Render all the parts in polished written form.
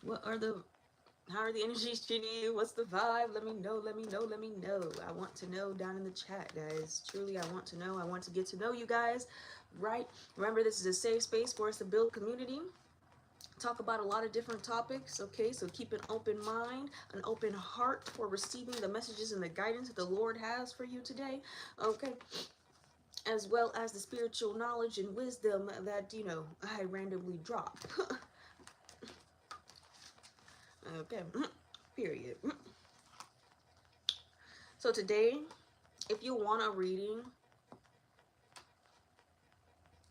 What are the how are the energies treating you? What's the vibe? Let me know, let me know, let me know. I want to know down in the chat, guys. Truly, I want to know. I want to get to know you guys, right? Remember, this is a safe space for us to build community, talk about a lot of different topics, okay? So keep an open mind, an open heart for receiving the messages and the guidance that the Lord has for you today, okay? As well as the spiritual knowledge and wisdom that, I randomly drop. Okay, period. So today, if you want a reading,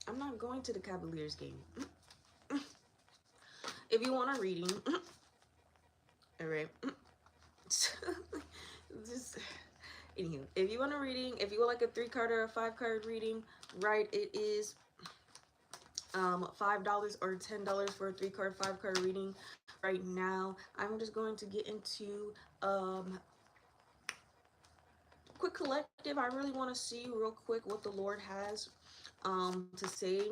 I'm not going to the Cavaliers game. If you want a reading, all right. Just anywho, if you want a reading, if you would like a 3 card or a 5 card reading, right, it is $5 or $10 for a 3 card, 5 card reading. Right now, I'm just going to get into quick collective. I really want to see real quick what the Lord has to say.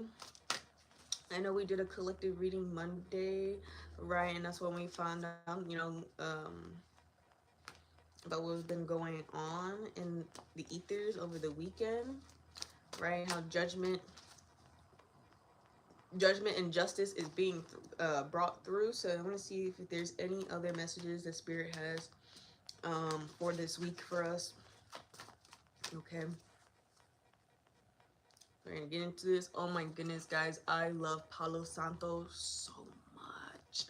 I know we did a collective reading Monday, right? And that's when we found out, about what's been going on in the ethers over the weekend, right? How judgment and justice is being brought through. So I want to see if there's any other messages that Spirit has for this week for us. Okay. We're gonna get into this. Oh my goodness, guys, I love Palo Santo so much.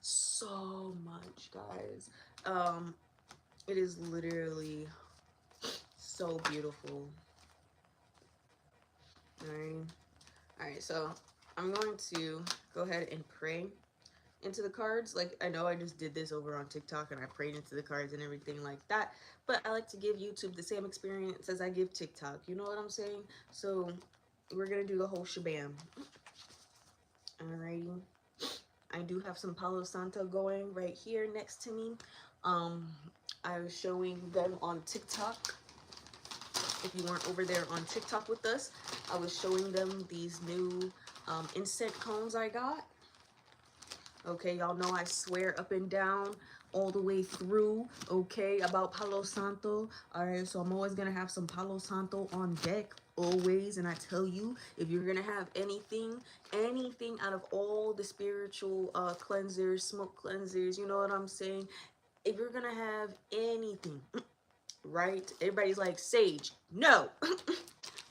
So much, guys. It is literally so beautiful. Alright, so I'm going to go ahead and pray into the cards. Like, I know I just did this over on TikTok and I prayed into the cards and everything like that, but I like to give YouTube the same experience as I give TikTok. You know what I'm saying? So we're gonna do the whole shabam. Alrighty. I do have some Palo Santo going right here next to me. I was showing them on TikTok. If you weren't over there on TikTok with us, I was showing them these new incense cones I got. Okay, y'all know I swear up and down all the way through, okay, about Palo Santo. All right, so I'm always gonna have some Palo Santo on deck, always. And I tell you, if you're gonna have anything out of all the spiritual cleansers, smoke cleansers, you know what I'm saying, if you're gonna have anything, right, everybody's like, sage, no.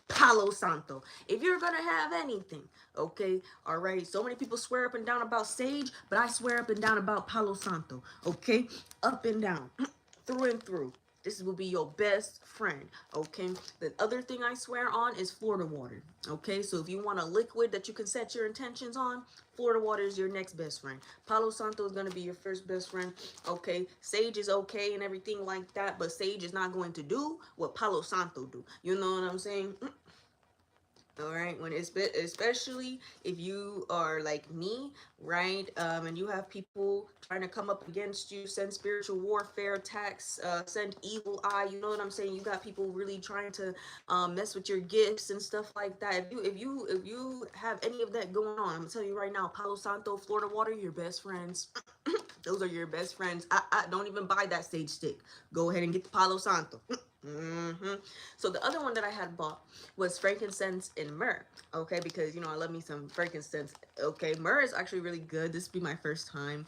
Palo Santo. If you're gonna have anything, okay, all right. So many people swear up and down about sage, but I swear up and down about Palo Santo, okay, up and down, through and through. This will be your best friend, okay? The other thing I swear on is Florida water, okay? So if you want a liquid that you can set your intentions on, Florida water is your next best friend. Palo Santo is going to be your first best friend, okay? Sage is okay and everything like that, but sage is not going to do what Palo Santo do. You know what I'm saying? All right, when it's especially if you are like me, right, and you have people trying to come up against you, send spiritual warfare attacks, send evil eye, you know what I'm saying, you got people really trying to mess with your gifts and stuff like that. If you have any of that going on, I'm gonna tell you right now, Palo Santo, Florida water, your best friends. Those are your best friends. I don't even buy that sage stick. Go ahead and get the Palo Santo. So the other one that I had bought was frankincense and myrrh. Okay, because I love me some frankincense. Okay, myrrh is actually really good. This will be my first time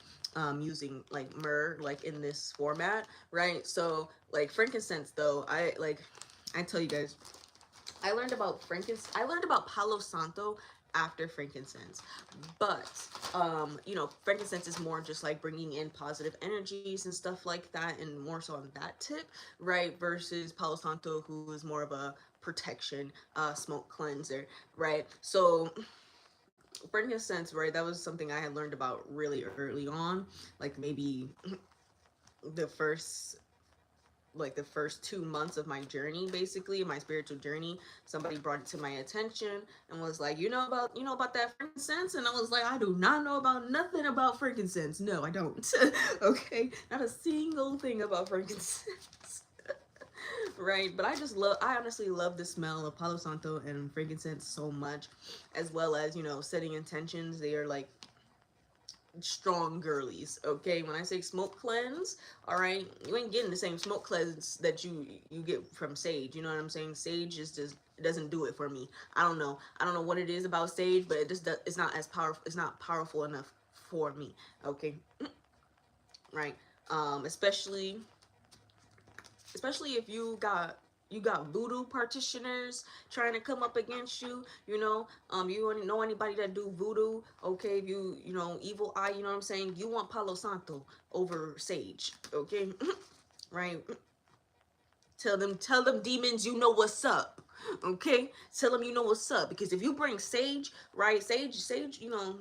using like myrrh like in this format, right? So like frankincense though, I tell you guys, I learned about Palo Santo after frankincense, but frankincense is more just like bringing in positive energies and stuff like that, and more so on that tip, right, versus Palo Santo, who is more of a protection smoke cleanser, right? So frankincense, right, that was something I had learned about really early on, like maybe the first the first 2 months of my journey, basically my spiritual journey. Somebody brought it to my attention and was like, you know about that frankincense? And I was like, I do not know about nothing about frankincense. No, I don't. Okay, not a single thing about frankincense. Right, but I honestly love the smell of Palo Santo and frankincense so much, as well as setting intentions. They are like strong girlies. Okay, when I say smoke cleanse, all right, you ain't getting the same smoke cleanse that you get from sage. You know what I'm saying? Sage is just, it doesn't do it for me. I don't know what it is about sage, but it just does, it's not as powerful. It's not powerful enough for me. Okay, right. Especially if you got voodoo practitioners trying to come up against you, you know, you don't know anybody that do voodoo, okay, if you know, evil eye, you know what I'm saying, you want Palo Santo over sage, okay? Right? Tell them demons you know what's up, okay? Tell them you know what's up, because if you bring sage, right, sage, you know,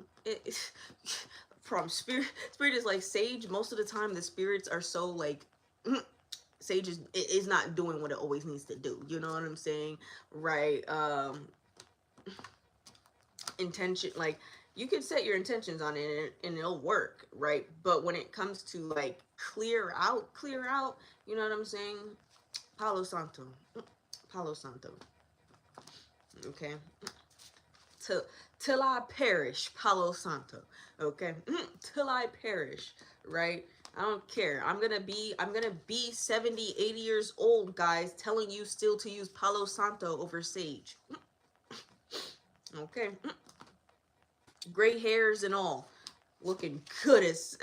from spirit is like sage. Most of the time the spirits are so like sage is not doing what it always needs to do, you know what I'm saying, right? Intention, like, you can set your intentions on it and it'll work, right? But when it comes to like clear out, you know what I'm saying, Palo Santo, Palo Santo, okay? Till I perish, Palo Santo, okay? Till I perish, right? I don't care. I'm gonna be 70, 80 years old, guys, telling you still to use Palo Santo over sage. Okay. Gray hairs and all. Looking good as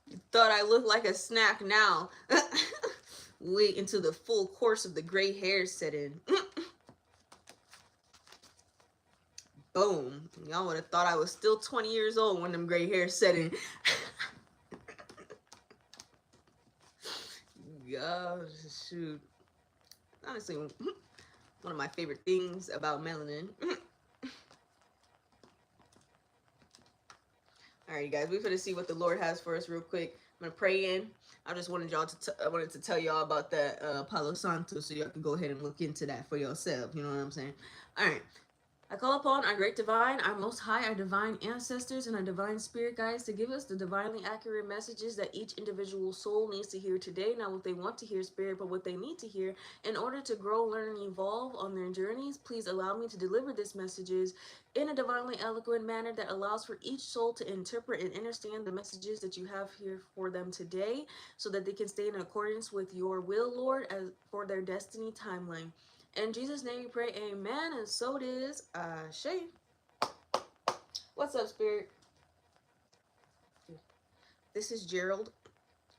you thought I looked like a snack now. Wait until the full course of the gray hairs set in. Boom. Y'all would have thought I was still 20 years old when them gray hairs set in. Gosh, shoot. Honestly, one of my favorite things about melanin. All right, you guys, we're gonna see what the Lord has for us real quick. I'm gonna pray in. I just wanted y'all I wanted to tell y'all about that Palo Santo, so y'all can go ahead and look into that for yourself. You know what I'm saying? All right. I call upon our great divine, our most high, our divine ancestors, and our divine spirit guides to give us the divinely accurate messages that each individual soul needs to hear today. Not what they want to hear, spirit, but what they need to hear in order to grow, learn, and evolve on their journeys. Please allow me to deliver these messages in a divinely eloquent manner that allows for each soul to interpret and understand the messages that you have here for them today, so that they can stay in accordance with your will, Lord, as for their destiny timeline. In Jesus' name we pray, amen, and so it is. Ashe. What's up, spirit? This is Gerald,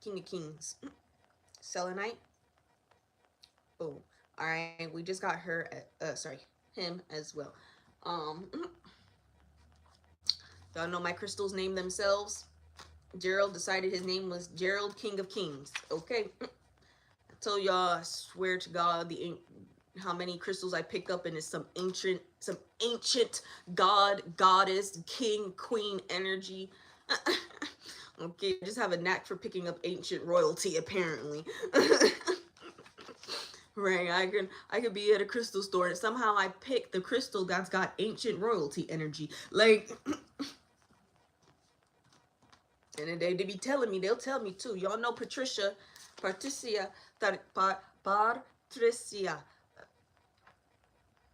King of Kings. Selenite. Boom. Alright, we just got her, him as well. Y'all know my crystals name themselves. Gerald decided his name was Gerald, King of Kings. Okay. I told y'all, I swear to God, how many crystals I pick up, and it's some ancient god, goddess, king, queen energy. Okay, I just have a knack for picking up ancient royalty, apparently. Right, I could be at a crystal store and somehow I pick the crystal that's got ancient royalty energy. Like, and then they be telling me, they'll tell me too. Y'all know Patricia,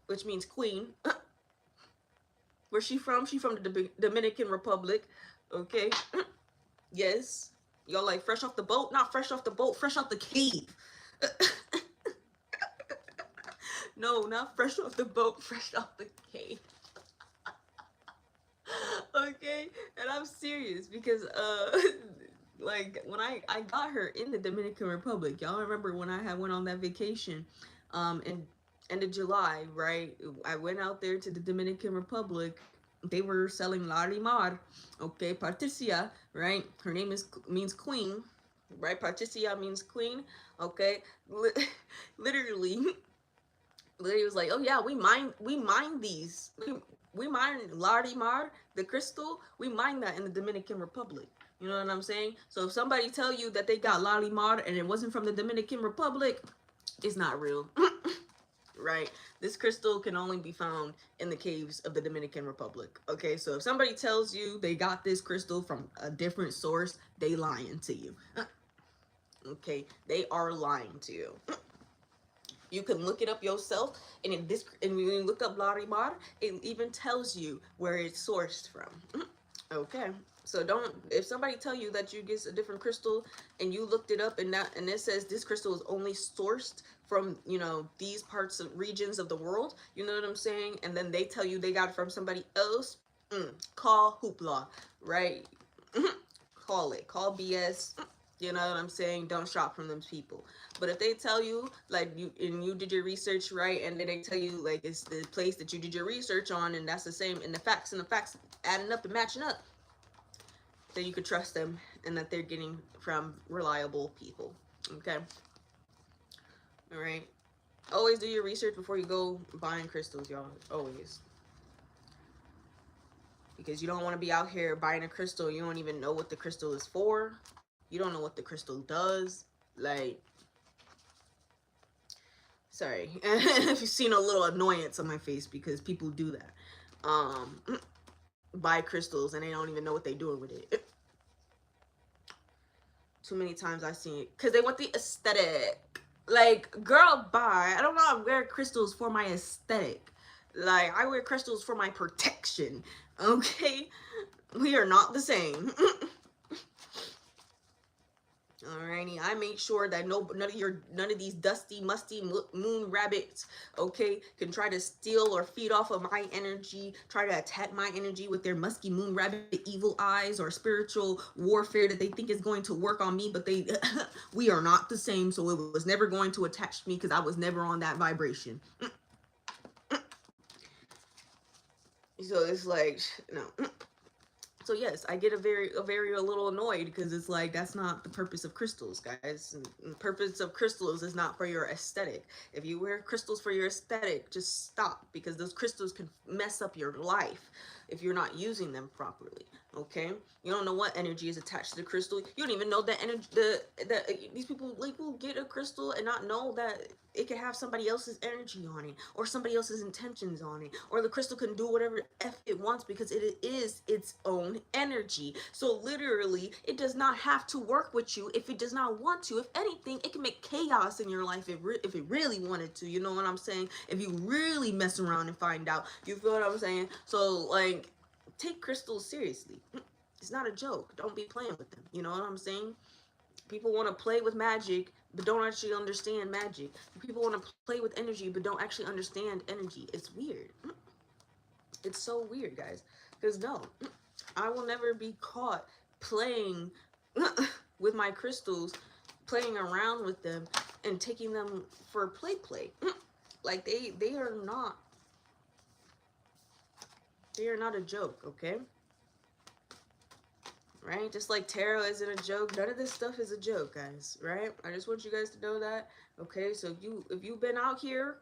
which means queen. Where's she from? She from the Dominican Republic. Okay. Yes. Y'all like fresh off the boat? Not fresh off the boat, fresh off the cave. No, not fresh off the boat, fresh off the cave. Okay, and I'm serious because like when I got her in the Dominican Republic, y'all remember when I went on that vacation in end of July, right? I went out there to the Dominican Republic. They were selling Larimar, okay, Patricia, right? Her name means queen, right? Patricia means queen, okay? Literally was like, oh yeah, we mine these. We mine Larimar, the crystal, we mine that in the Dominican Republic. You know what I'm saying? So if somebody tell you that they got Larimar and it wasn't from the Dominican Republic, it's not real. Right? This crystal can only be found in the caves of the Dominican Republic. Okay, so if somebody tells you they got this crystal from a different source, they lying to you. Okay, they are lying to you. You can look it up yourself, and and when you look up Larimar, it even tells you where it's sourced from. Okay, so don't, if somebody tell you that you get a different crystal and you looked it up and it says this crystal is only sourced from, you know, these parts of regions of the world, you know what I'm saying, and then they tell you they got it from somebody else, call hoopla, right? Call BS. You know what I'm saying? Don't shop from them people. But if they tell you, like, you did your research right, and then they tell you like it's the place that you did your research on, and that's the same, and the facts adding up and matching up, then you could trust them and that they're getting from reliable people. Okay. All right. Always do your research before you go buying crystals, y'all. Always. Because you don't want to be out here buying a crystal, you don't even know what the crystal is for. You don't know what the crystal does. Like, sorry if you've seen a little annoyance on my face, because people do that. Buy crystals and they don't even know what they're doing with it. Too many times I've seen it because they want the aesthetic. Like, girl, bye. I don't know. I wear crystals for my aesthetic. Like, I wear crystals for my protection. Okay, we are not the same. Alrighty, I make sure that none of these dusty, musty moon rabbits, okay, can try to steal or feed off of my energy, try to attack my energy with their musky moon rabbit evil eyes or spiritual warfare that they think is going to work on me, but they we are not the same, so it was never going to attach me because I was never on that vibration. So it's like, no. So yes, I get a little annoyed because it's like, that's not the purpose of crystals, guys. And the purpose of crystals is not for your aesthetic. If you wear crystals for your aesthetic, just stop, because those crystals can mess up your life if you're not using them properly. Okay, you don't know what energy is attached to the crystal. You don't even know that energy. These people, like, will get a crystal and not know that it can have somebody else's energy on it, or somebody else's intentions on it, or the crystal can do whatever F it wants because it is its own energy. So literally, it does not have to work with you if it does not want to. If anything, it can make chaos in your life if it really wanted to. You know what I'm saying? If you really mess around and find out. You feel what I'm saying? So, like, take crystals seriously. It's not a joke. Don't be playing with them. You know what I'm saying? People want to play with magic but don't actually understand magic. People want to play with energy but don't actually understand energy. It's weird. It's so weird, guys. Because no, I will never be caught playing with my crystals, playing around with them and taking them for play. Like, they are not a joke, okay? Right? Just like tarot isn't a joke. None of this stuff is a joke, guys. Right? I just want you guys to know that. Okay, so if you've been out here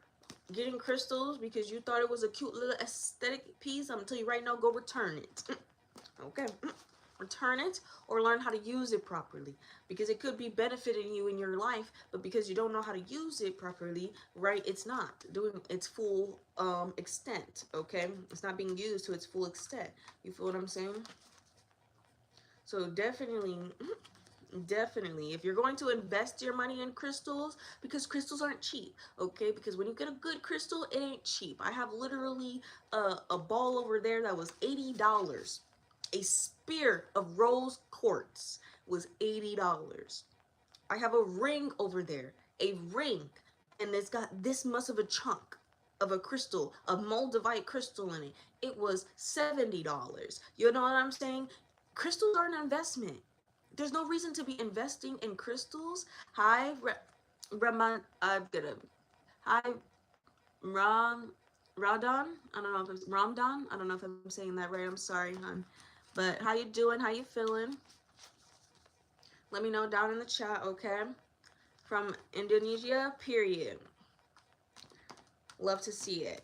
getting crystals because you thought it was a cute little aesthetic piece, I'm gonna tell you right now, go return it. Okay, return it or learn how to use it properly, because it could be benefiting you in your life, but because you don't know how to use it properly, right, it's not doing its full extent. Okay, it's not being used to its full extent. You feel what I'm saying? So definitely, if you're going to invest your money in crystals, because crystals aren't cheap, okay? Because when you get a good crystal, it ain't cheap. I have literally a ball over there that was $80. A spear of rose quartz was $80. I have a ring over there, a ring, and it's got this much of a chunk of a crystal, a moldavite crystal in it. It was $70. You know what I'm saying? Crystals are an investment. There's no reason to be investing in crystals. Hi, Raman. I'm gonna. Hi, Ram. Radon. I don't know if it's Ramdan. I don't know if I'm saying that right. I'm sorry, hon. But how you doing? How you feeling? Let me know down in the chat, okay? From Indonesia, period. Love to see it.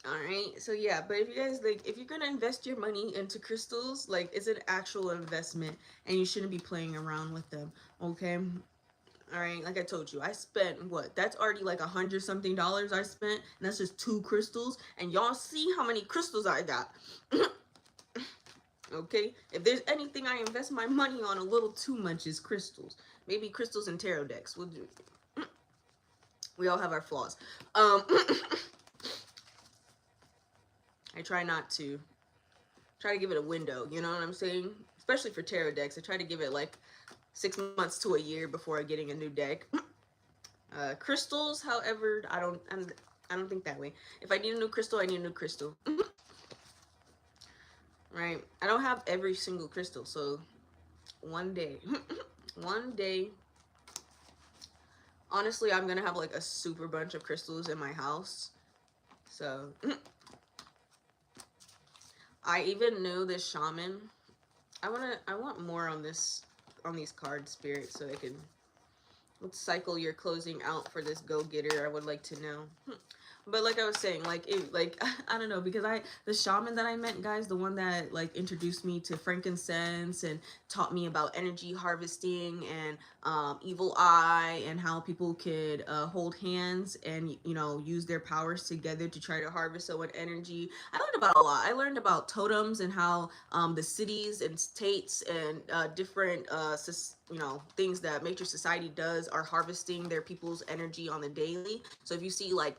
All right, so yeah, but if you guys, like, if you're gonna invest your money into crystals, like, it's an actual investment and you shouldn't be playing around with them. Okay, all right, like I told you, I spent what, that's already like $100-something I spent, and that's just 2 crystals, and y'all see how many crystals I got. Okay, if there's anything I invest my money on a little too much is crystals. Maybe crystals and tarot decks. We'll We all have our flaws. I try not to give it a window, you know what I'm saying? Especially for tarot decks, I try to give it like 6 months to a year before getting a new deck. Crystals, however, I don't think that way. If I need a new crystal, I need a new crystal. Right? I don't have every single crystal, so one day, one day, honestly, I'm gonna have like a super bunch of crystals in my house. So I even knew this shaman. I want more on this, on these card spirits, so I can, what cycle you're closing out for this go-getter, I would like to know. But like I was saying, like I don't know, because the shaman that I met, guys, the one that like introduced me to frankincense and taught me about energy harvesting and evil eye, and how people could hold hands and, you know, use their powers together to try to harvest someone energy. I learned about a lot. I learned about totems and how the cities and states and different you know, things that Matrix Society does are harvesting their people's energy on the daily. So if you see like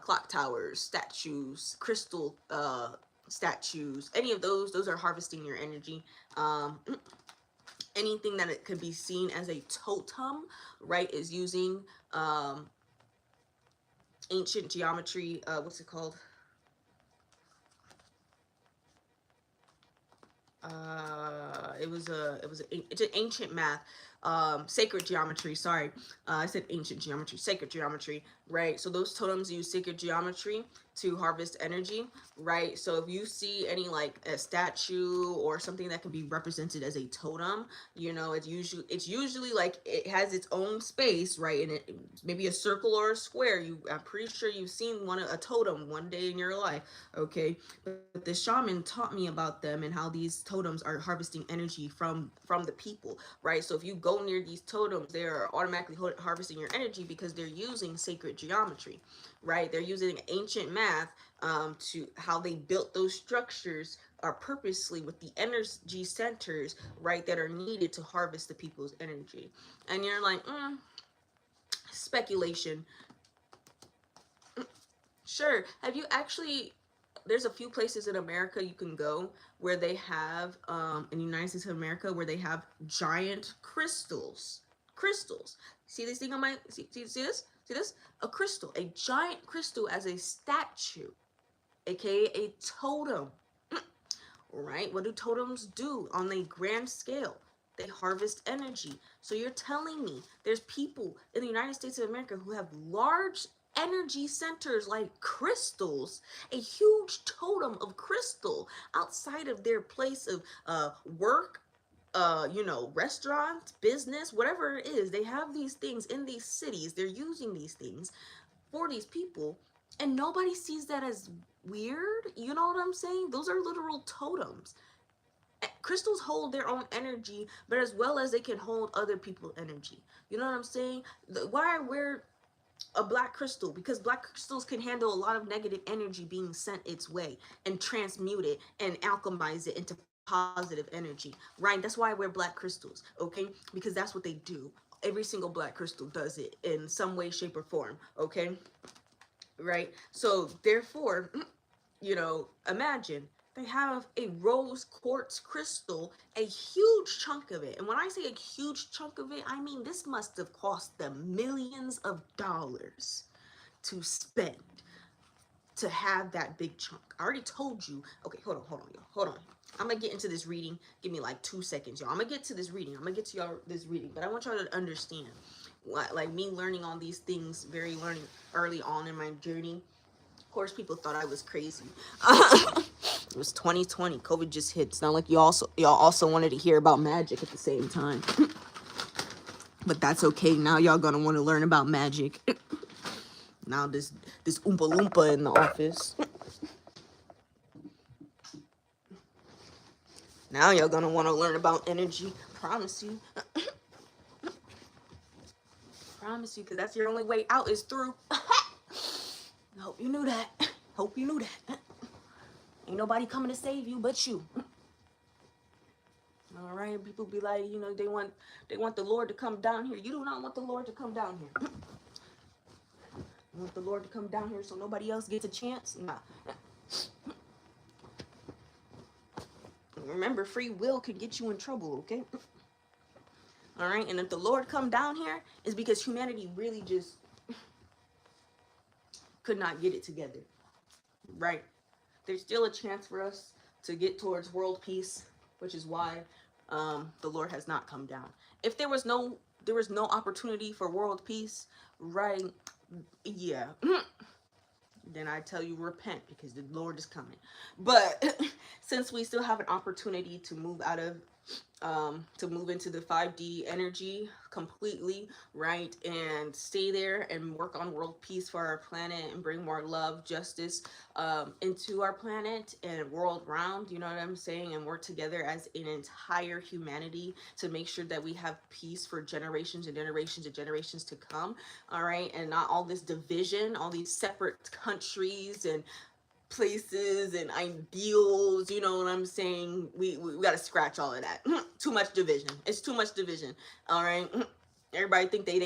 clock towers, statues, crystal statues, any of those are harvesting your energy. Anything that it could be seen as a totem, right, is using ancient geometry. What's it called? It's an ancient math, sacred geometry. Sorry, I said ancient geometry, sacred geometry, right? So those totems use sacred geometry to harvest energy, right? So if you see any like a statue or something that can be represented as a totem, you know, it's usually like it has its own space, right? And it maybe a circle or a square. I'm pretty sure you've seen a totem one day in your life, okay? But the shaman taught me about them and how these totems are harvesting energy from the people, right? So if you go near these totems, they are automatically harvesting your energy because they're using sacred geometry, right? They're using ancient math to how they built those structures are purposely with the energy centers, right, that are needed to harvest the people's energy. And you're like, speculation. Sure. Have you actually, there's a few places in America you can go where they have, in the United States of America, where they have giant crystals. Crystals. See this thing on my, see this? See this? A crystal. A giant crystal as a statue, aka a totem. Right? What do totems do on a grand scale? They harvest energy. So you're telling me there's people in the United States of America who have large energy centers like crystals, a huge totem of crystal outside of their place of work, you know, restaurants, business, whatever it is. They have these things in these cities. They're using these things for these people, and nobody sees that as weird. You know what I'm saying? Those are literal totems. Crystals hold their own energy, but as well as they can hold other people's energy. You know what I'm saying? Why I wear a black crystal? Because black crystals can handle a lot of negative energy being sent its way and transmute it and alchemize it into positive energy, right? That's why I wear black crystals, okay? Because that's what they do. Every single black crystal does it in some way, shape, or form, okay? Right? So therefore, you know, imagine they have a rose quartz crystal, a huge chunk of it. And when I say a huge chunk of it, I mean this must have cost them millions of dollars to spend to have that big chunk. I already told you. Okay, hold on, y'all. Hold on. I'm gonna get into this reading. Give me like 2 seconds, y'all. I'm gonna get to this reading. I'm gonna get to y'all this reading, but I want y'all to understand, like me learning all these things very early on in my journey. Of course, people thought I was crazy. It was 2020. COVID just hit. It's not like y'all also wanted to hear about magic at the same time. But that's okay. Now y'all gonna want to learn about magic. Now this Oompa Loompa in the office. Now y'all gonna want to learn about energy. Promise you. Promise you, because that's your only way out is through. Hope you knew that. Hope you knew that. Ain't nobody coming to save you but you. All right, people be like, you know, they want the Lord to come down here. You do not want the Lord to come down here. You want the Lord to come down here so nobody else gets a chance? Nah. Remember, free will can get you in trouble, okay? All right, and if the Lord come down here, it's because humanity really just could not get it together, right? There's still a chance for us to get towards world peace, which is why the Lord has not come down. If there was no opportunity for world peace, right? Yeah, then I tell you repent because the Lord is coming. But since we still have an opportunity to move out of to move into the 5D energy completely, right? And stay there and work on world peace for our planet and bring more love, justice into our planet and world round, you know what I'm saying? And work together as an entire humanity to make sure that we have peace for generations and generations and generations to come, all right? And not all this division, all these separate countries and places and ideals, you know what I'm saying? We got to scratch all of that. Too much division. It's too much division. All right. Everybody think they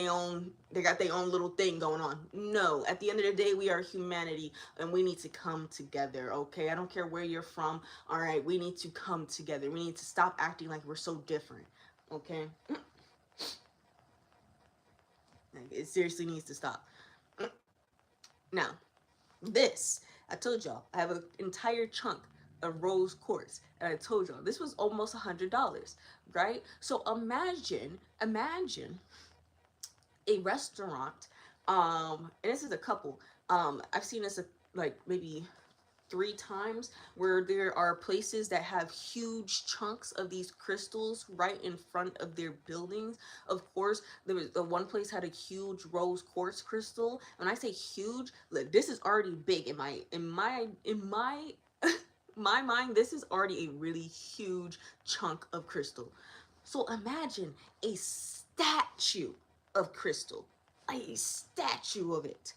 got their own little thing going on. No, at the end of the day, we are humanity and we need to come together, okay? I don't care where you're from. All right, we need to come together. We need to stop acting like we're so different, okay? Like, it seriously needs to stop. Now, this, I told y'all, I have an entire chunk of rose quartz, and I told y'all this was almost $100, right? So imagine a restaurant, and this is a couple. I've seen this like maybe 3 times where there are places that have huge chunks of these crystals right in front of their buildings. Of course, there was the one place had a huge rose quartz crystal. When I say huge, look, this is already big in my my mind. This is already a really huge chunk of crystal. So imagine a statue of crystal, a statue of it,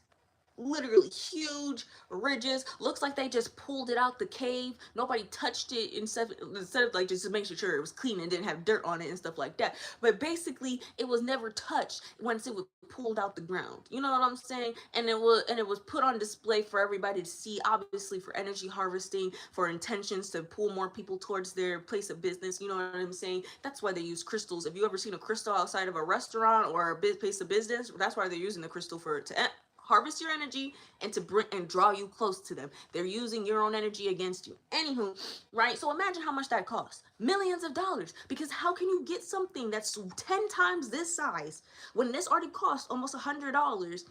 literally huge ridges. Looks like they just pulled it out the cave. Nobody touched it instead of like just to make sure it was clean and didn't have dirt on it and stuff like that. But basically, it was never touched once it was pulled out the ground. You know what I'm saying? And it was put on display for everybody to see. Obviously, for energy harvesting, for intentions to pull more people towards their place of business. You know what I'm saying? That's why they use crystals. If you ever seen a crystal outside of a restaurant or a place of business, that's why they're using the crystal for to harvest your energy and to bring and draw you close to them. They're using your own energy against you. Anywho, right? So imagine how much that costs. Millions of dollars. Because how can you get something that's 10 times this size when this already costs almost $100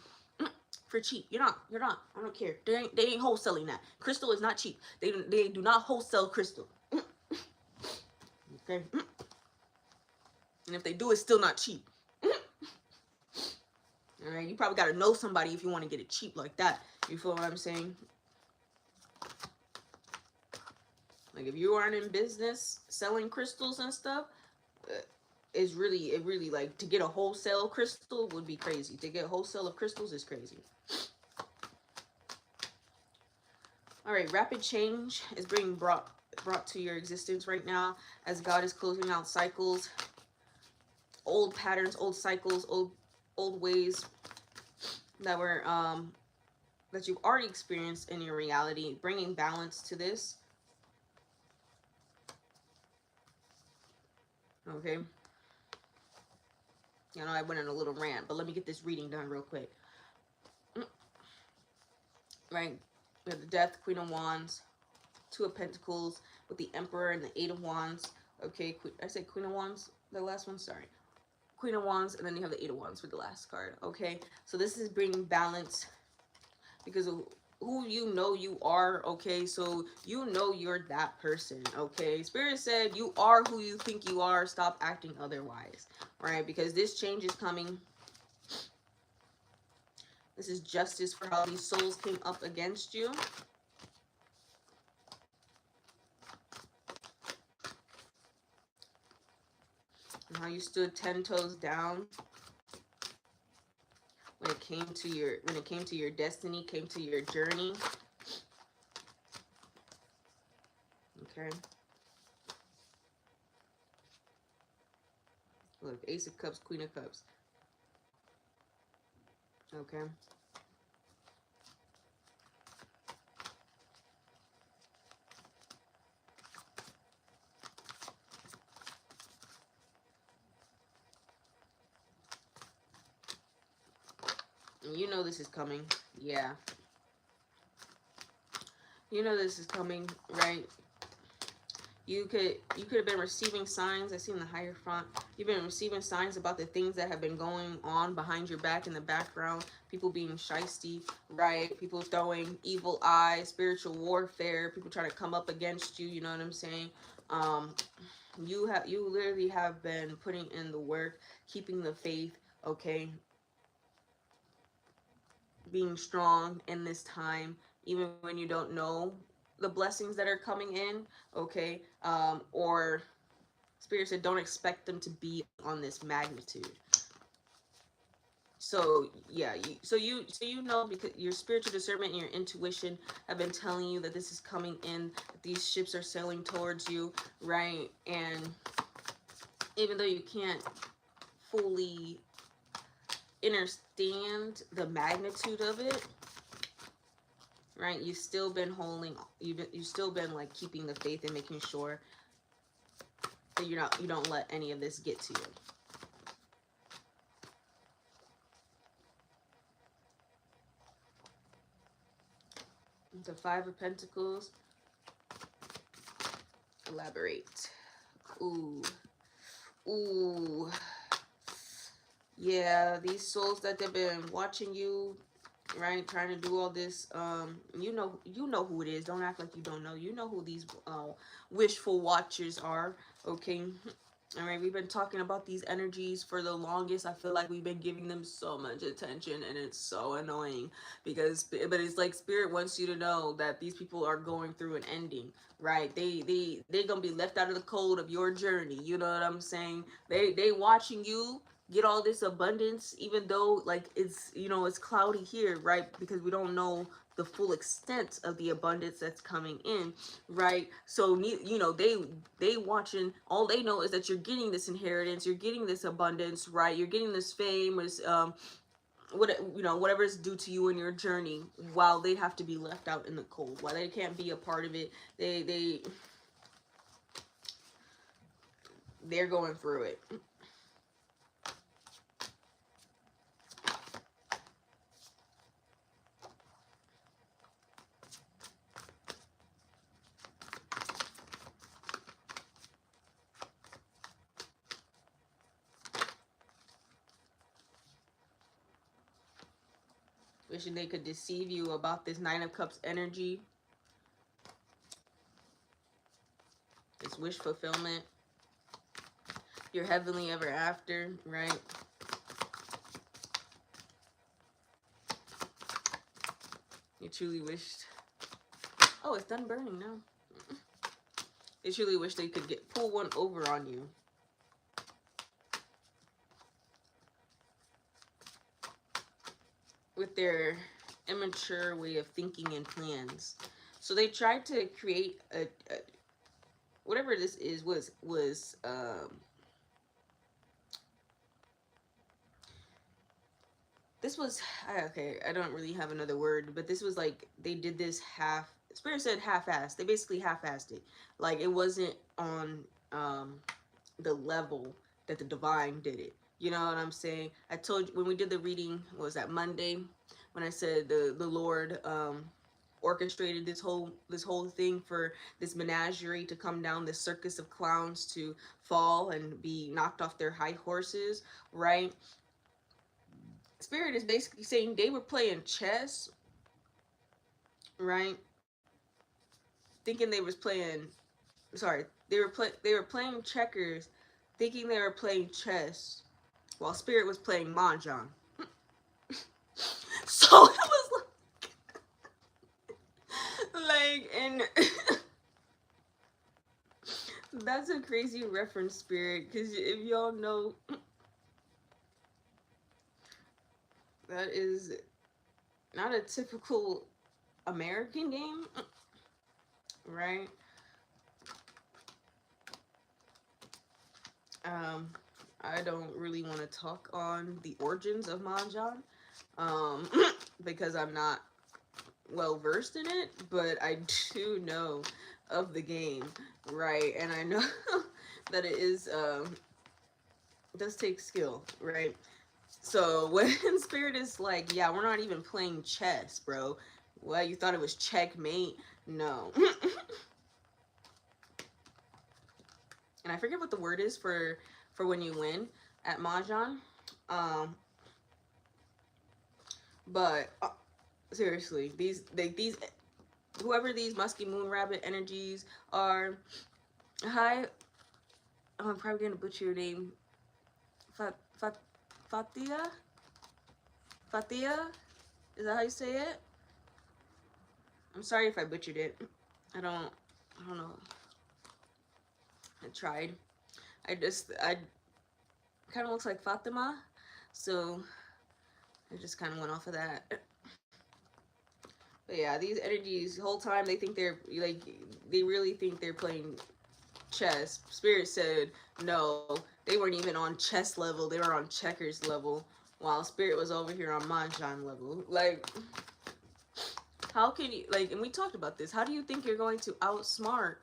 for cheap? You're not. I don't care. They ain't wholesaling that. Crystal is not cheap. They do not wholesale crystal. Okay? And if they do, it's still not cheap. All right, you probably got to know somebody if you want to get it cheap like that. You feel what I'm saying? Like if you aren't in business selling crystals and stuff, it really like to get a wholesale crystal would be crazy. To get a wholesale of crystals is crazy. All right, rapid change is being brought to your existence right now as God is closing out cycles, old patterns, old cycles, old ways that were that you've already experienced in your reality, bringing balance to this. Okay. You know, I went on a little rant, but let me get this reading done real quick. Right. We have the Death, Queen of Wands, Two of Pentacles with the Emperor and the Eight of Wands. Okay, I said Queen of Wands, the last one, sorry. Queen of Wands, and then you have the Eight of Wands for the last card. Okay, so this is bringing balance because of who you know you are. Okay, so you know you're that person. Okay, Spirit said you are who you think you are. Stop acting otherwise, right? Because this change is coming. This is justice for how these souls came up against you. And how you stood 10 toes down when it came to your destiny, came to your journey. Okay. Look, Ace of Cups, Queen of Cups. Okay. You know this is coming. Yeah. You know this is coming, right? You could have been receiving signs. I see in the higher front. You've been receiving signs about the things that have been going on behind your back in the background. People being shisty, right? People throwing evil eyes, spiritual warfare. People trying to come up against you. You know what I'm saying? Um, you literally have been putting in the work, keeping the faith. Okay, being strong in this time, even when you don't know the blessings that are coming in. Okay, or Spirit said, don't expect them to be on this magnitude. So yeah, so you know, because your spiritual discernment and your intuition have been telling you that this is coming in, that these ships are sailing towards you, right? And even though you can't fully understand the magnitude of it, right? You've still been holding, you've still been like keeping the faith and making sure that you don't let any of this get to you. The Five of Pentacles. Elaborate. Ooh. Ooh. Yeah, these souls that they've been watching you, right, trying to do all this, you know who it is. Don't act like you don't know. You know who these wishful watchers are, okay? All right, we've been talking about these energies for the longest. I feel like we've been giving them so much attention, and it's so annoying because, but it's like Spirit wants you to know that these people are going through an ending, right? They gonna be left out of the cold of your journey. You know what I'm saying? They watching you get all this abundance, even though like it's, you know, it's cloudy here, right? Because we don't know the full extent of the abundance that's coming in, right? So you know, they watching, all they know is that you're getting this inheritance, you're getting this abundance, right? You're getting this fame, this what, you know, whatever is due to you in your journey, while they have to be left out in the cold, while they can't be a part of it. They're going through it. Wishing they could deceive you about this Nine of Cups energy, this wish fulfillment, your heavenly ever after, right? You truly wished. Oh, it's done burning now. They truly wish they could pull one over on you. With their immature way of thinking and plans. So they tried to create a whatever this is, was this was, okay, I don't really have another word, but this was like, they did this Spirit said half-assed. They basically half-assed it. Like, it wasn't on the level that the divine did it. You know what I'm saying? I told you when we did the reading, what was that, Monday, when I said the Lord orchestrated this whole thing for this menagerie to come down, this circus of clowns to fall and be knocked off their high horses, right? Spirit is basically saying they were playing chess, right? Thinking they was playing, sorry, they were playing checkers, thinking they were playing chess, while Spirit was playing mahjong. So it was like and that's a crazy reference, Spirit, because if y'all know, that is not a typical American game, right? I don't really want to talk on the origins of mahjong, because I'm not well versed in it, but I do know of the game, right? And I know that it is, does take skill, right? So when Spirit is like, yeah, we're not even playing chess, bro. Well, you thought it was checkmate? No. And I forget what the word is for when you win at mahjong. Um, but seriously, these whoever these musky moon rabbit energies are. Hi, I'm probably gonna butcher your name. Fat, Fat, Fatia? Fatia? Is that how you say it? I'm sorry if I butchered it. I don't know. I tried. I kind of looks like Fatima, so I just kind of went off of that. But yeah, these energies, the whole time they think they're like, they really think they're playing chess. Spirit said no, they weren't even on chess level, they were on checkers level, while Spirit was over here on mahjong level. Like, how can you, like, and we talked about this, how do you think you're going to outsmart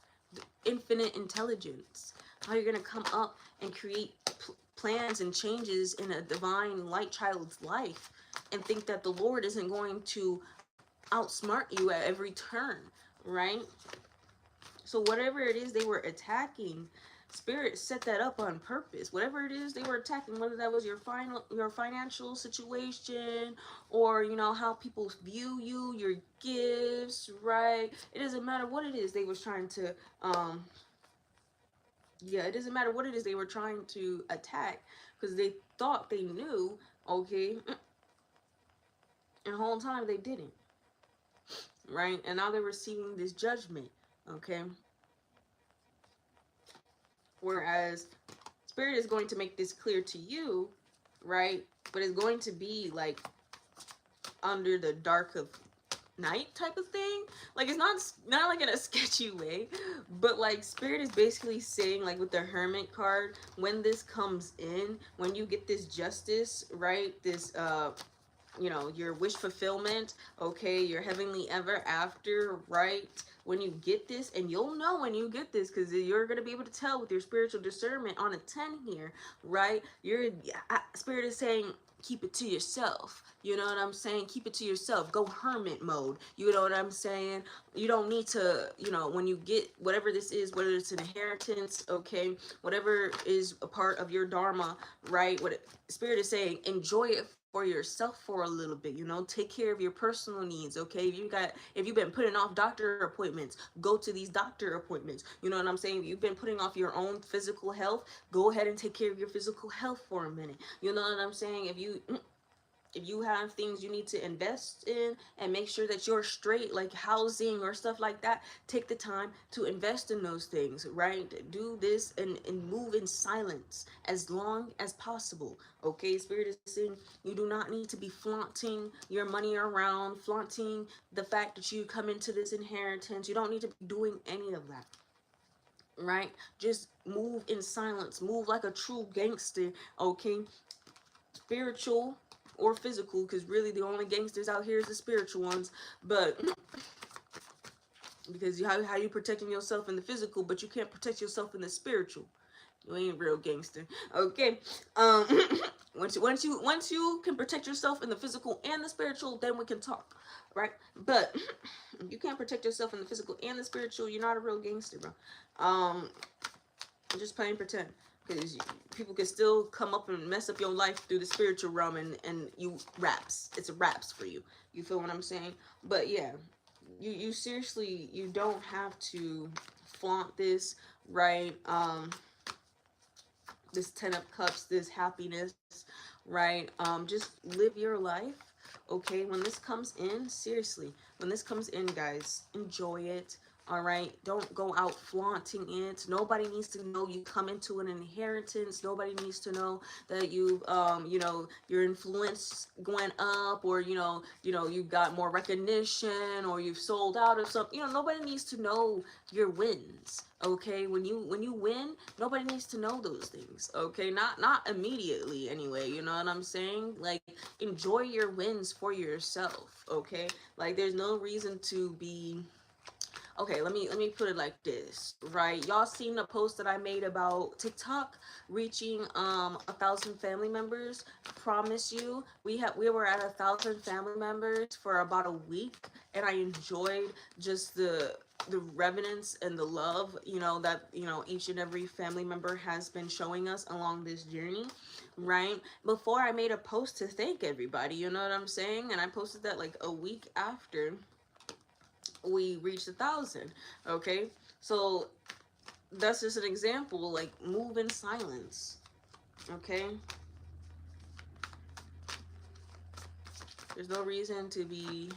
infinite intelligence? How you're going to come up and create plans and changes in a divine light child's life and think that the Lord isn't going to outsmart you at every turn, right? So whatever it is they were attacking, Spirit set that up on purpose. Whatever it is they were attacking, whether that was your financial situation, or how people view you, your gifts, right? It doesn't matter what it is they was trying to yeah, it doesn't matter what it is they were trying to attack, because they thought they knew, okay, and the whole time they didn't, right? And now they're receiving this judgment, okay? Whereas Spirit is going to make this clear to you, right? But it's going to be like under the dark of night type of thing. Like, it's not like in a sketchy way, but like Spirit is basically saying, like with the Hermit card, when this comes in, when you get this justice, right? This your wish fulfillment, okay, your heavenly ever after, right? When you get this, and you'll know when you get this, because you're going to be able to tell with your spiritual discernment on a 10 here, right? Spirit is saying, keep it to yourself. You know what I'm saying? Keep it to yourself. Go hermit mode. You know what I'm saying? You don't need to, when you get whatever this is, whether it's an inheritance, okay, whatever is a part of your dharma, right? What Spirit is saying, enjoy it for yourself for a little bit. Take care of your personal needs, okay? If you've been putting off doctor appointments, go to these doctor appointments. You know what I'm saying? If you've been putting off your own physical health, go ahead and take care of your physical health for a minute. You know what I'm saying? If you have things you need to invest in and make sure that you're straight, like housing or stuff like that, take the time to invest in those things, right? Do this and move in silence as long as possible, okay? Spirit is saying you do not need to be flaunting your money around, flaunting the fact that you come into this inheritance. You don't need to be doing any of that, right? Just move in silence, move like a true gangster, okay? Spiritual or physical, because really the only gangsters out here is the spiritual ones. But because how you protecting yourself in the physical, but you can't protect yourself in the spiritual, you ain't real gangster, okay? Once you can protect yourself in the physical and the spiritual, then we can talk, right? But you can't protect yourself in the physical and the spiritual, you're not a real gangster, bro. Just playing pretend, because people can still come up and mess up your life through the spiritual realm, and it's raps for you. You feel what I'm saying? But yeah, you seriously, you don't have to flaunt this, right? This 10 of cups, this happiness, right? Just live your life, okay? When this comes in, seriously, when this comes in, guys, enjoy it. All right, don't go out flaunting it. Nobody needs to know you come into an inheritance. Nobody needs to know that your influence going up, or you've got more recognition, or you've sold out of something. Nobody needs to know your wins, okay? When you win, nobody needs to know those things, okay? Not immediately anyway. You know what I'm saying? Like, enjoy your wins for yourself, okay? Like, there's no reason to be Okay, let me put it like this, right? Y'all seen the post that I made about TikTok reaching 1,000 family members. Promise you, we were at 1,000 family members for about a week, and I enjoyed just the reverence and the love, that each and every family member has been showing us along this journey, right? Before I made a post to thank everybody, you know what I'm saying? And I posted that like a week after we reached 1,000. Okay, so that's just an example. Like, move in silence. Okay, there's no reason to be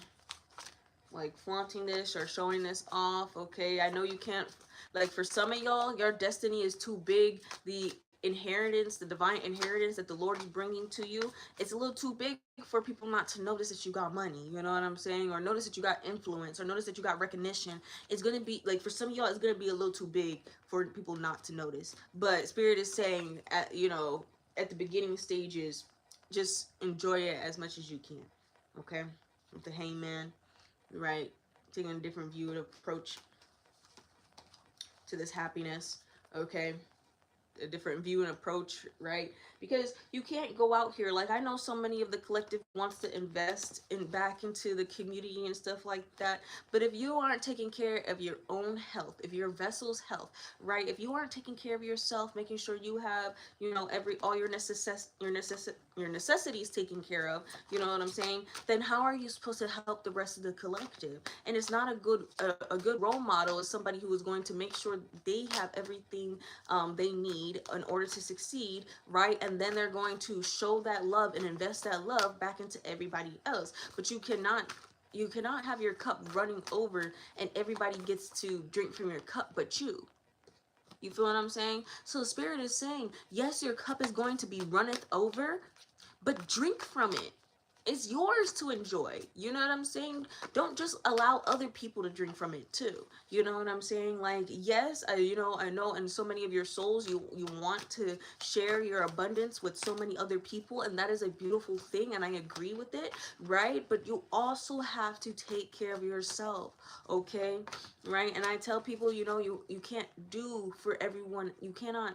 like flaunting this or showing this off. Okay, I know you can't, like, for some of y'all, your destiny is too big. The inheritance, the divine inheritance that the Lord is bringing to you, it's a little too big for people not to notice that you got money, you know what I'm saying? Or notice that you got influence, or notice that you got recognition. It's gonna be like, for some of y'all, it's gonna be a little too big for people not to notice. But Spirit is saying, at the beginning stages, just enjoy it as much as you can. Okay, with the Hangman, right? Taking a different view and approach to this happiness. Okay, a different view and approach, right? Because you can't go out here, like, I know so many of the collective wants to invest in back into the community and stuff like that, but if you aren't taking care of your own health, if your vessel's health, right, if you aren't taking care of yourself, making sure you have, all your necessities taken care of, you know what I'm saying, then how are you supposed to help the rest of the collective? And it's not a good role model is somebody who is going to make sure they have everything they need in order to succeed, right? And then they're going to show that love and invest that love back into everybody else. But you cannot have your cup running over and everybody gets to drink from your cup but you. You feel what I'm saying? So Spirit is saying, yes, your cup is going to be runneth over, but drink from it. It's yours to enjoy. You know what I'm saying? Don't just allow other people to drink from it too. You know what I'm saying? Like, yes, I know in so many of your souls you want to share your abundance with so many other people, and that is a beautiful thing, and I agree with it, right? But you also have to take care of yourself, okay? Right? And I tell people, you can't do for everyone. You cannot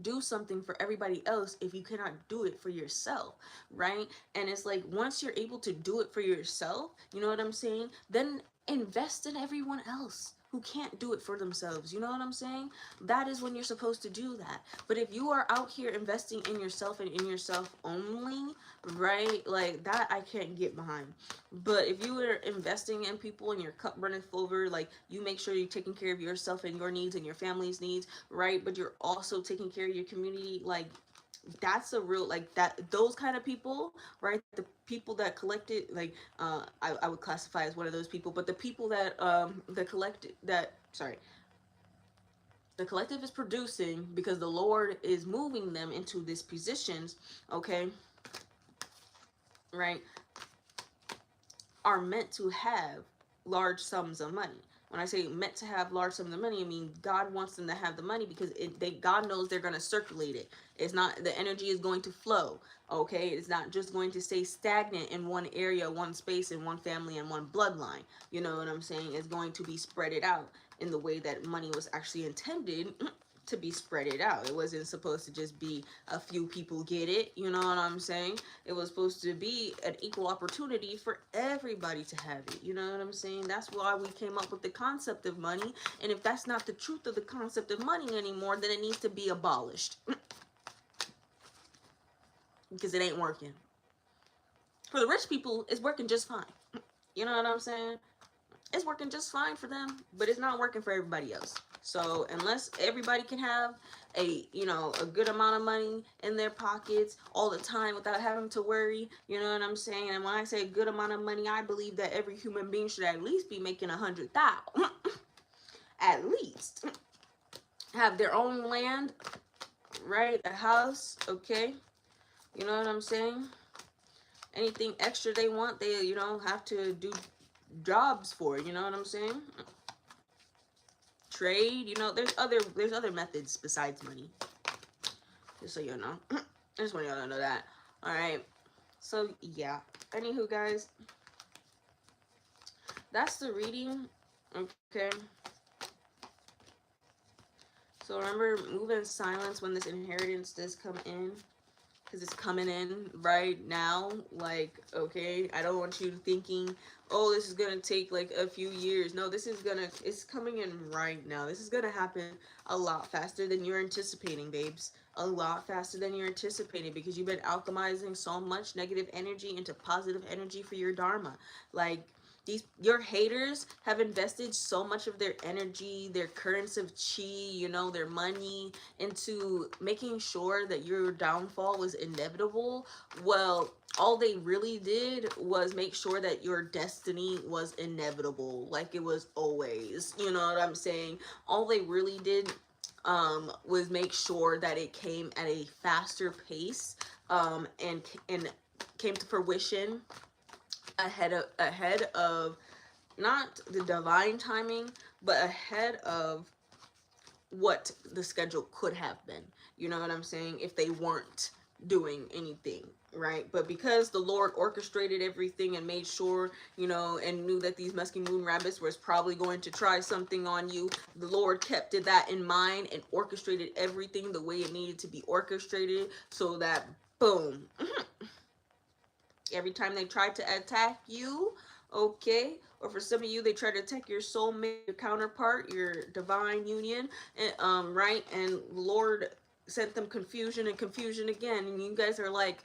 do something for everybody else if you cannot do it for yourself, right? And it's like, once you're able to do it for yourself, you know what I'm saying, then invest in everyone else who can't do it for themselves. You know what I'm saying? That is when you're supposed to do that. But if you are out here investing in yourself and in yourself only, right, like, that I can't get behind. But if you are investing in people and your cup runneth over, like, you make sure you're taking care of yourself and your needs and your family's needs, right? But you're also taking care of your community, like, that's a real, like, that, those kind of people, right? The people that collected, like, I would classify as one of those people. But the people that the collective is producing because the Lord is moving them into these positions, okay, right, are meant to have large sums of money. When I say meant to have large sums of money, I mean God wants them to have the money because God knows they're going to circulate it. It's not, the energy is going to flow, okay? It's not just going to stay stagnant in one area, one space, in one family, and one bloodline. You know what I'm saying? It's going to be spread it out in the way that money was actually intended to be spread it out. It wasn't supposed to just be a few people get it, you know what I'm saying? It was supposed to be an equal opportunity for everybody to have it, you know what I'm saying? That's why we came up with the concept of money. And if that's not the truth of the concept of money anymore, then it needs to be abolished. Because it ain't working. For the rich people, it's working just fine. You know what I'm saying? It's working just fine for them, but it's not working for everybody else. So unless everybody can have a good amount of money in their pockets all the time without having to worry, you know what I'm saying? And when I say a good amount of money, I believe that every human being should at least be making 100,000, at least have their own land, right? A house, okay? You know what I'm saying? Anything extra they want, they have to do jobs for, you know what I'm saying? Trade, there's other methods besides money. Just so you know. I just want y'all to know that. Alright. So yeah. Anywho, guys, that's the reading. Okay. So remember, move in silence when this inheritance does come in, because it's coming in right now. Like, okay, I don't want you thinking, oh, this is gonna take like a few years. No, it's coming in right now. This is gonna happen a lot faster than you're anticipating, babes. A lot faster than you're anticipating, because you've been alchemizing so much negative energy into positive energy for your dharma. Like, your haters have invested so much of their energy, their currents of chi, their money, into making sure that your downfall was inevitable. Well, all they really did was make sure that your destiny was inevitable, like it was always. You know what I'm saying? All they really did was make sure that it came at a faster pace, and came to fruition ahead of not the divine timing, but ahead of what the schedule could have been. You know what I'm saying? If they weren't doing anything, right? But because the Lord orchestrated everything and made sure, and knew that these musky moon rabbits was probably going to try something on you, the Lord kept that in mind and orchestrated everything the way it needed to be orchestrated, so that boom, every time they tried to attack you, okay, or for some of you, they try to attack your soulmate, your counterpart, your divine union, and right, and Lord sent them confusion and confusion again, and you guys are like,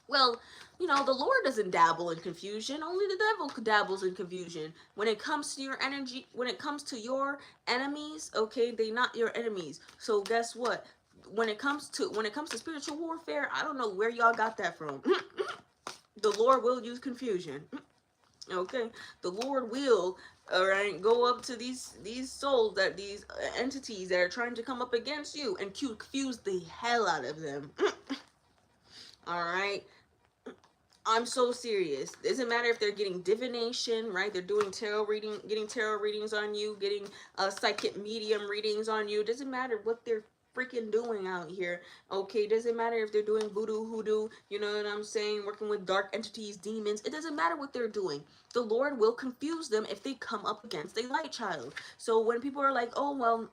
well, the Lord doesn't dabble in confusion. Only the devil dabbles in confusion. When it comes to your energy, when it comes to your enemies, okay, they not your enemies. So guess what? When it comes to spiritual warfare, I don't know where y'all got that from. The Lord will use confusion. Okay, the Lord will, all right, go up to these souls, that these entities that are trying to come up against you, and confuse the hell out of them. All right, I'm so serious. Doesn't matter if they're getting divination, right? They're doing getting tarot readings on you, getting psychic medium readings on you. Doesn't matter what they're freaking doing out here. Okay, doesn't matter if they're doing voodoo, hoodoo, you know what I'm saying? Working with dark entities, demons. It doesn't matter what they're doing. The Lord will confuse them if they come up against a light child. So when people are like, oh, well,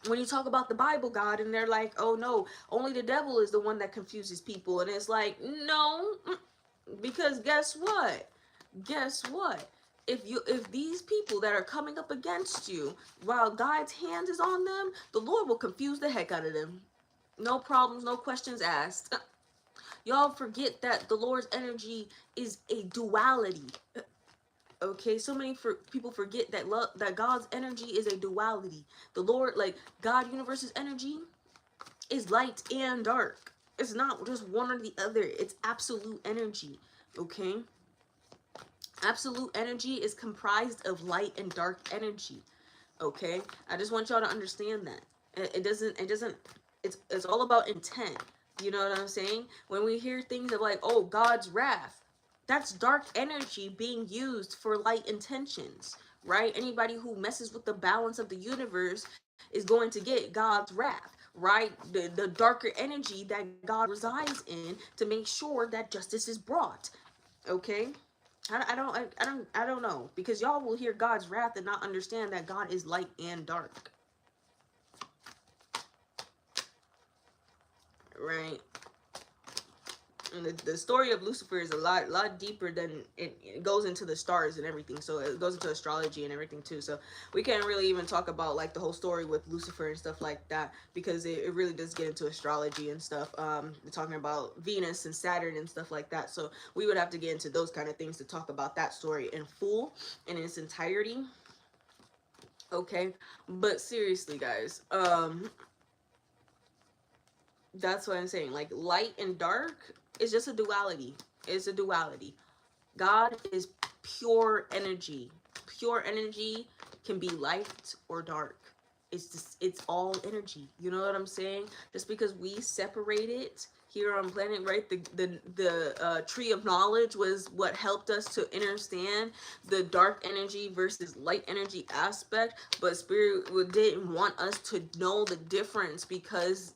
when you talk about the Bible, God, and they're like, oh no, only the devil is the one that confuses people. And it's like, no, because guess what? Guess what? If these people that are coming up against you, while God's hand is on them, the Lord will confuse the heck out of them. No problems, no questions asked. Y'all forget that the Lord's energy is a duality. Okay, so many people forget that God's energy is a duality. The Lord, like God universe's energy, is light and dark. It's not just one or the other. It's absolute energy. Okay, absolute energy is comprised of light and dark energy. Okay, I just want y'all to understand that. It's all about intent. You know what I'm saying? When we hear things of like, oh, God's wrath, that's dark energy being used for light intentions, right? Anybody who messes with the balance of the universe is going to get God's wrath, right? The darker energy that God resides in, to make sure that justice is brought. Okay, I don't know, because y'all will hear God's wrath and not understand that God is light and dark, right? And the story of Lucifer is a lot deeper than it goes into the stars and everything. So it goes into astrology and everything too. So we can't really even talk about like the whole story with Lucifer and stuff like that, because it really does get into astrology and stuff. Talking about Venus and Saturn and stuff like that. So we would have to get into those kind of things to talk about that story in full, in its entirety. Okay, but seriously, guys, that's what I'm saying. Like, light and dark is just a duality. It's a duality. God is pure energy. Pure energy can be light or dark. It's all energy. You know what I'm saying? Just because we separate it here on planet, right? The tree of knowledge was what helped us to understand the dark energy versus light energy aspect. But Spirit didn't want us to know the difference, because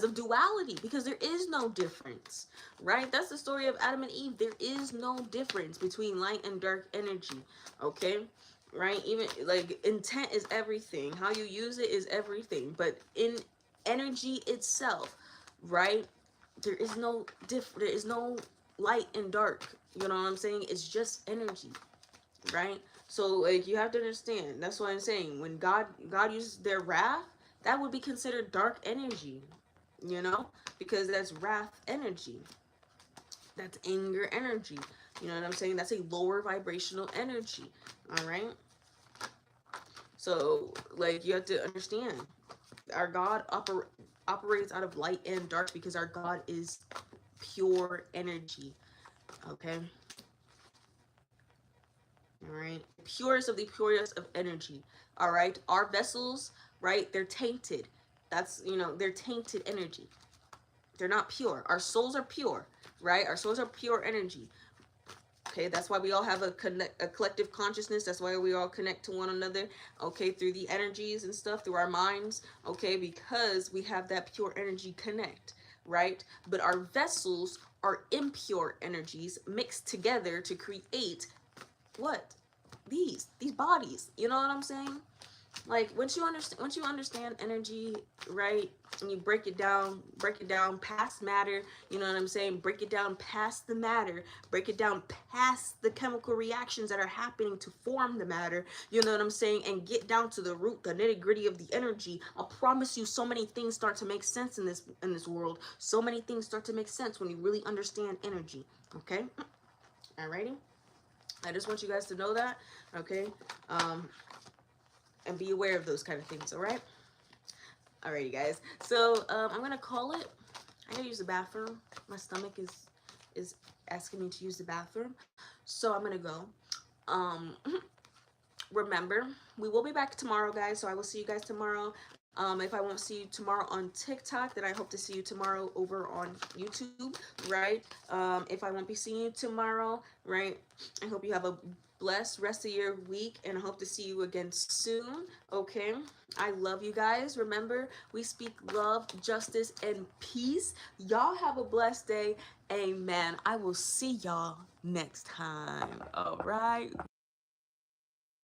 of duality, because there is no difference, right? That's the story of Adam and Eve. There is no difference between light and dark energy. Okay, right? Even like intent is everything. How you use it is everything. But in energy itself, right? There is no there is no light and dark. You know what I'm saying? It's just energy, right? So like you have to understand. That's what I'm saying. When God uses their wrath, that would be considered dark energy, you know, because that's wrath energy. That's anger energy. You know what I'm saying? That's a lower vibrational energy. All right. So like you have to understand, our God operates out of light and dark because our God is pure energy. Okay. All right. Purest of the purest of energy. All right. Our vessels, right? They're tainted. That's, you know, they're tainted energy. They're not pure. Our souls are pure, right? Our souls are pure energy. Okay, that's why we all have a collective consciousness. That's why we all connect to one another, okay, through the energies and stuff, through our minds, okay, because we have that pure energy connect, right? But our vessels are impure energies mixed together to create what? These bodies. You know what I'm saying? Like once you understand energy, right, and you break it down past matter, you know what I'm saying, break it down past the matter, break it down past the chemical reactions that are happening to form the matter, you know what I'm saying, and get down to the root, the nitty-gritty of the energy. I promise you, so many things start to make sense in this world. So many things start to make sense when you really understand energy. Okay. Alrighty, I just want you guys to know that. Okay. And be aware of those kind of things. All right. Alrighty, guys. So I'm gonna call it. I gotta use the bathroom. My stomach is asking me to use the bathroom, so I'm gonna go. Um, remember, we will be back tomorrow, guys. So I will see you guys tomorrow. If I won't see you tomorrow on TikTok, then I hope to see you tomorrow over on YouTube, right? If I won't be seeing you tomorrow, right? I hope you have a blessed rest of your week, and I hope to see you again soon, okay? I love you guys. Remember, we speak love, justice, and peace. Y'all have a blessed day. Amen. I will see y'all next time. All right.